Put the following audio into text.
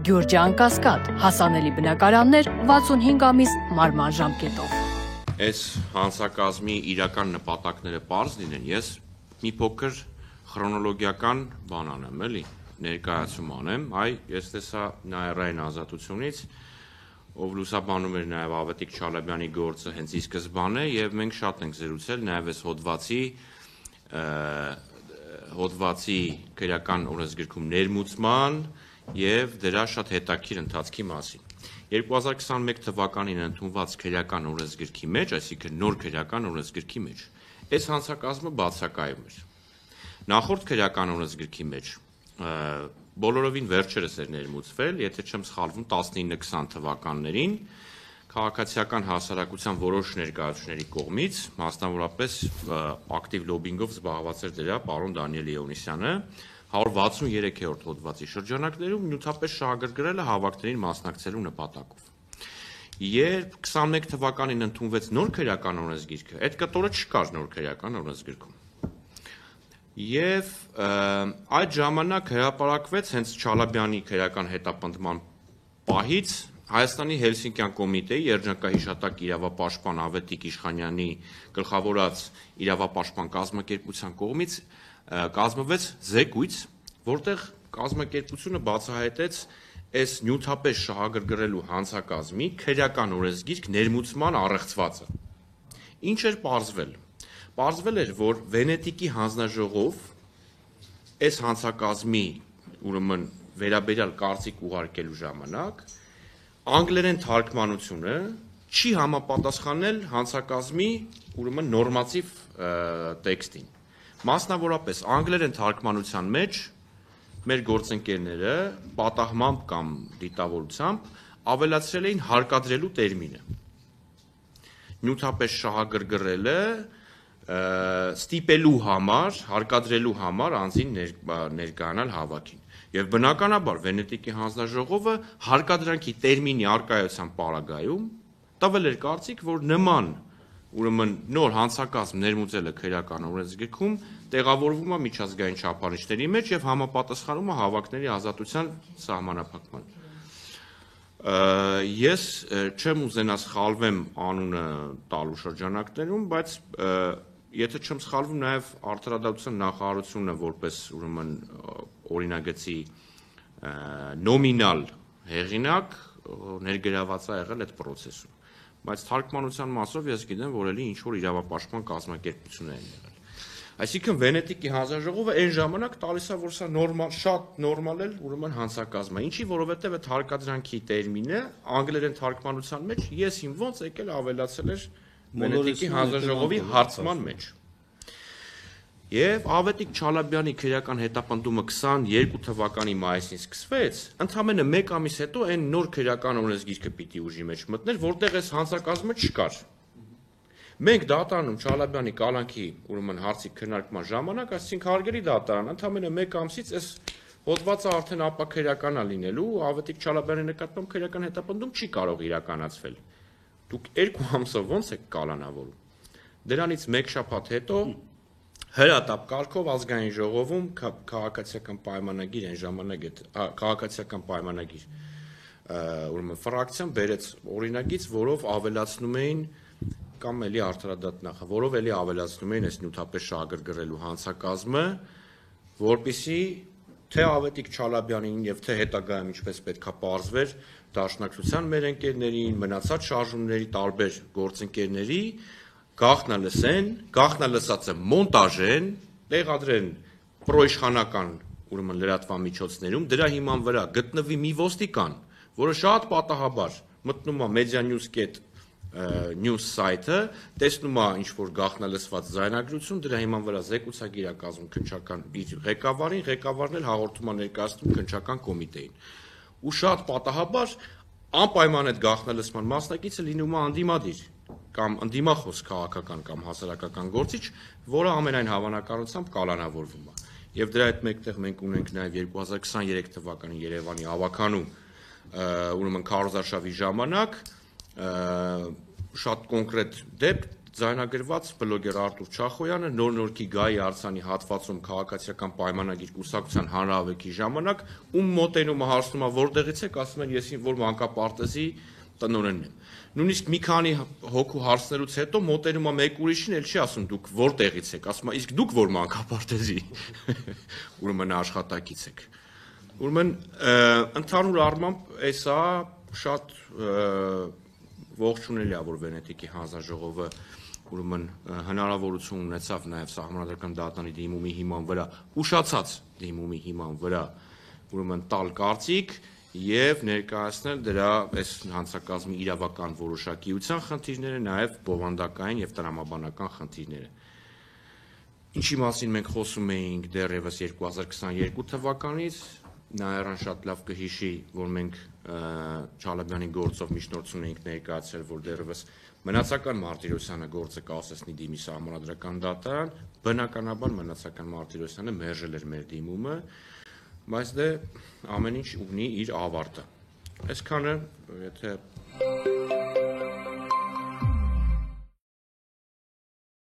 Գյուրջան Կասկադ, հասանելի բնակարաններ 65 ամիս մարման ժամկետով։ Այս հանցակազմի իրական նպատակները պարզ լինեն, ես մի փոքր քրոնոլոգիական բան անեմ, էլի, ներկայացում անեմ, ես տեսա Նաիրային ազատությունից, ով լուսաբանում էր նաև Ավետիք Չալաբյանի գործը հենց ի սկզբանե, եւ մենք շատ ենք զրուցել նաև այս հոդվածի քրեական օրենսգրքում ներմուծման եւ դրա շատ հետաքրքիր ընթացքի մասին։ 2021 թվականին ընդունված քրեական օրենսգրքի մեջ, այսինքն նոր քրեական օրենսգրքի մեջ, այս հանցակազմը բացակայում էր։ Նախորդ քրեական օրենսգրքի մեջ բոլորովին վերջերս էր ներմուծվել, եթե չեմ սխալվում 19-20 թվականներին քաղաքացիական հասարակության որոշ ներկայացուցիչների կողմից, մասնավորապես ակտիվ լոբինգով զբաղված էր դրա պարոն Դանիել Լեոնիսյանը, 163-րդ հոդվածի շրջանակներում նյութապես շահագրգռել է հավաքներին մասնակցելու նպատակով։ Երբ 21 թվականին ընդունվեց նոր քրեական օրենսգիրքը, այդ կտորը չկար նոր քրեական օրենսգիրքում։ Եվ այդ ժամանակ հրապարակվեց հենց Չալաբյանի քրեական հետապնդման պահից Հայաստանի Հելսինկյան կոմիտեի երջանկահիշատակ իրավապաշտպան Ավետիք Իշխանյանի գլխավորած իրավապաշտպան կազմակերպության կողմից կազմվեց զեկույց, որտեղ կազմակերպությունը բացահայտեց այս նյութապես շահագրգռելու հանցակազմի քրեական օրենսգիրք ներմուծման առեղծվածը։ Ինչ էր պարզվել։ Պարզվել էր, որ Վենետիկի հանձնաժողով այս հանցակազմի ուրեմն վերաբերյալ կարծիք ուղարկելու ժամանակ անգլերեն թարգմանությունը չի համապատասխանել հանցակազմի ուրեմն նորմատիվ տեքստին։ Մասնավորապես անգլերեն թարգմանության մեջ մեր գործընկերները պատահմամբ կամ դիտավորությամբ ավելացրել էին հարկադրելու տերմինը։ Նյութապես շահագրգռելը ստիպելու համար, հարկադրելու համար անձին ներկայանալ հավաքին։ Եվ բնականաբար Վենետիկի հանձնաժողովը հարկադրանքի տերմինի առկայության պարագայում տվել էր կարծիք, որ նման ուրեմն նոր հանցակազմ ներմուծելը քրեական օրենսգրքում տեղավորվում է միջազգային չափանիշների մեջ եւ համապատասխանում է հավաքների ազատության սահմանափակման։ Ես չեմ ուզենա սխալվեմ անունը տալու շրջանակներում, բայց եթե չեմ սխալվում, նաև Արդարադատության նախարարությունը որպես ուրեմն օրինագծի նոմինալ հեղինակ ներգրաված է եղել այդ process-ում, բայց թարգմանության մասով ես գիտեմ, որ էլի ինչ-որ իրավապաշտպան կազմակերպություն են եղել։ Այսինքն Վենետիկի հանձնաժողովը այն ժամանակ տալիս է, որ սա նորմալ, շատ նորմալ է ուրեմն հանցակազմ է, ինչի որովհետև այդ հարկադրանքի տերմինը անգլերեն թարգմանության մեջ ես իմ ոնց եկել ավելացել էր Վենետիկի հանձնաժողովի հարցման մեջ։ Եվ Ավետիք Չալաբյանի քրեական հետապնդումը 22 թվականի մայիսին սկսվեց, ընդամենը 1 ամիս հետո այն նոր քրեական օրենսգիրքը պիտի ուժի մեջ մտներ, որտեղ այս հանցակազմը չկար։ Մենք դատարանում Չալաբյանի կալանքի ուրեմն հարցի քննարկման ժամանակ ասացինք հարգելի դատարան, ընդամենը 1 ամսից այս հոդվածը արդեն ապաքրեական է լինելու, Ավետիք Չալաբյանի նկատմամբ քրեական հետապնդում չի կարող իրականացվել։ Դուք 2 ամսով ո՞նց եք կալանավորում։ Դրանից 1 շաբաթ հետո հրատապ կարգով ազգային ժողովում քաղաքացիական պայմանագիր այն ժամանակ այդ քաղաքացիական պայմանագիր ուրեմն ֆրակցիան բերեց օրինագիծ, որով ավելացնում էին կամ էլի արդարադատ նախ, որով էլի ավելացնում էին այս նյութապես շահագրգռելու հանցակազմը, որպիսի թե Ավետիք Չալաբյանին եւ թե հետագայում ինչպես պետքա պարզվեր դաշնակցության մեր ընկերներին, մնացած շարժումների տարբեր գործընկերների գաղտնալսածը մոնտաժեն, տեղադրեն պրոիշխանական ուրեմն լրատվամիջոցներում, դրա հիման վրա գտնվի մի ոստիկան, որը շատ պատահաբար մտնում է Media-News.net news site-ը, տեսնում է ինչ-որ գաղտնալսված ձայնագրություն, դրա հիման վրա զեկուցագիր է կազմում քննչական իր ղեկավարին, ղեկավարն էլ հաղորդում է ներկայացնում քննչական կոմիտեին։ Ու շատ պատահաբար անպայման այդ գաղտնալսման մասնակիցը լինում է անդիմադիր կամ ընդդիմախոս քաղաքական կամ հասարակական գործիչ, որը ամենայն հավանականությամբ կալանավորվում է։ Եվ դրա հետ մեկտեղ մենք ունենք նաև 2023 թվականի Երևանի ավականու ուրեմն քարոզարշավի ժամանակ շատ կոնկրետ դեպք ձայնագրված բլոգեր Արտուր Չախոյանը նոր-նորքի Գայի Արցանի հատվածում քաղաքացիական պայմանագիր կուսակցության հանրահավաքի ժամանակ ում մոտենումը հարցնում է որտեղից եք, ասում են ես որ մանկապարտեզի տնօրենն եմ։ Նույնիսկ մի քանի հոգու հարցնելուց հետո մոտենում է մեկ ուրիշին, էլ չի ասում դուք որտեղից եք, ասում է իսկ դուք որ մանկապարտեզի ուրեմն աշխատակից եք։ Ուրեմն ընդհանուր առմամբ էսա շատ ողջունելի է, որ Վենետիկի հանձնաժողովը ուրեմն հնարավորություն ունեցավ նաև սահմանադրական դատարանի դիմումի հիման վրա, ուշացած դիմումի հիման վրա ուրեմն տալ կարծիք եւ ներկայացնել դրա այս հանցակազմի իրավական որոշակիության խնդիրները, նաև բովանդակային եւ տրամաբանական խնդիրները։ Ինչի մասին մենք խոսում էինք դեռևս 2022 թվականից, Նաիրան շատ լավ կհիշի, որ մենք Չալաբյանի գործով միջնորդություն էինք ներկայացրել, որ դեռևս մնացական Մարտիրոսյանը գործը կասեցնի դիմի սահմանադրական դատարան, բնականաբար մնացական Մարտիրոսյանը մերժել էր մեր դիմումը, բայց դե ամեն ինչ ունի իր ավարտը։ Այսքանը, եթե